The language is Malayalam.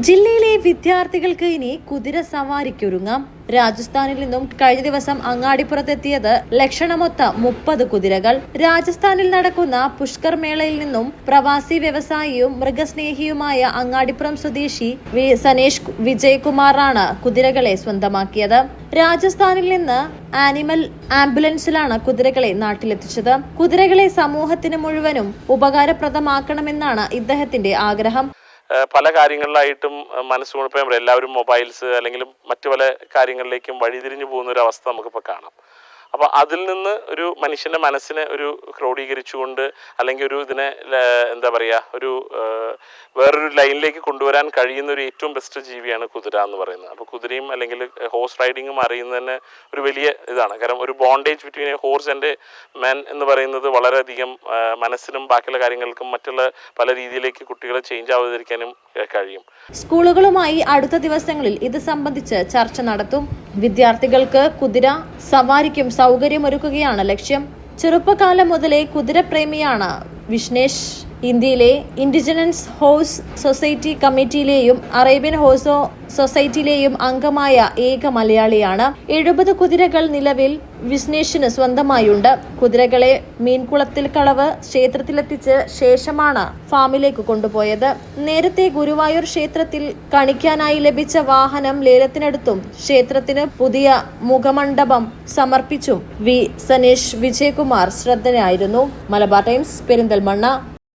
ജില്ലയിലെ വിദ്യാർത്ഥികൾക്ക് ഇനി കുതിര സവാരിക്കൊരുങ്ങാം. രാജസ്ഥാനിൽ നിന്നും കഴിഞ്ഞ ദിവസം അങ്ങാടിപ്പുറത്തെത്തിയത് ലക്ഷണമൊത്ത 30 കുതിരകൾ. രാജസ്ഥാനിൽ നടക്കുന്ന പുഷ്കർ മേളയിൽ നിന്നും പ്രവാസി വ്യവസായിയും മൃഗസ്നേഹിയുമായ അങ്ങാടിപ്പുറം സ്വദേശി സനേഷ് വിജയകുമാറാണ് കുതിരകളെ സ്വന്തമാക്കിയത്. രാജസ്ഥാനിൽ നിന്ന് ആനിമൽ ആംബുലൻസിലാണ് കുതിരകളെ നാട്ടിലെത്തിച്ചത്. കുതിരകളെ സമൂഹത്തിന് മുഴുവനും ഉപകാരപ്രദമാക്കണമെന്നാണ് ഇദ്ദേഹത്തിന്റെ ആഗ്രഹം. പല കാര്യങ്ങളിലായിട്ടും മനസ്സുകൊണ്ടിപ്പോൾ എല്ലാവരും മൊബൈൽസ് അല്ലെങ്കിൽ മറ്റു പല കാര്യങ്ങളിലേക്കും വഴിതിരിഞ്ഞു പോകുന്ന ഒരു അവസ്ഥ നമുക്കിപ്പോൾ കാണാം. അപ്പോൾ അതിൽ നിന്ന് ഒരു മനുഷ്യൻ്റെ മനസ്സിനെ ഒരു ക്രോഡീകരിച്ചുകൊണ്ട് അല്ലെങ്കിൽ ഒരു ഇതിനെ എന്താ പറയുക ഒരു വേറൊരു ലൈനിലേക്ക് കൊണ്ടുവരാൻ കഴിയുന്ന ഒരു ഏറ്റവും ബെസ്റ്റ് ജീവിയാണ് കുതിര എന്ന് പറയുന്നത്. അപ്പോൾ കുതിരയും അല്ലെങ്കിൽ ഹോഴ്സ് റൈഡിങ്ങും അറിയുന്നതന്നെ ഒരു വലിയ ഇതാണ്. കാരണം ഒരു bondage between A horse and a man എന്ന് പറയുന്നത് വളരെയധികം മനസ്സിനും ബാക്കിയുള്ള കാര്യങ്ങൾക്കും മറ്റുള്ള പല രീതിയിലേക്ക് കുട്ടികളെ ചേഞ്ച് ആവാതിരിക്കാനും കഴിയും. സ്കൂളുകളുമായി അടുത്ത ദിവസങ്ങളിൽ ഇത് സംബന്ധിച്ച് ചർച്ച നടത്തും. വിദ്യാർത്ഥികൾക്ക് കുതിര സവാരിക്കും സൗകര്യമൊരുക്കുകയാണ് ലക്ഷ്യം. ചെറുപ്പകാലം മുതലേ കുതിരപ്രേമിയാണ് വിഷ്ണേഷ്. ഇന്ത്യയിലെ ഇൻഡിജിനസ് ഹോഴ്സ് സൊസൈറ്റി കമ്മിറ്റിയിലെയും അറേബ്യൻ ഹോഴ്സ് സൊസൈറ്റിയിലെയും അംഗമായ ഏക മലയാളിയാണ്. 70 കുതിരകൾ നിലവിൽ വിഷ്ണേഷിന് സ്വന്തമായുണ്ട്. കുതിരകളെ മീൻകുളത്തിൽ കളവ് ക്ഷേത്രത്തിലെത്തിച്ച് ശേഷമാണ് ഫാമിലേക്ക് കൊണ്ടുപോയത്. നേരത്തെ ഗുരുവായൂർ ക്ഷേത്രത്തിൽ കാണിക്കാനായി ലഭിച്ച വാഹനം ലേലത്തിനെടുത്തും ക്ഷേത്രത്തിന് പുതിയ മുഖമണ്ഡപം സമർപ്പിച്ചും സനേഷ് വിജയകുമാർ ശ്രദ്ധനായിരുന്നു. മലബാർ ടൈംസ്, പെരിന്തൽമണ്ണ.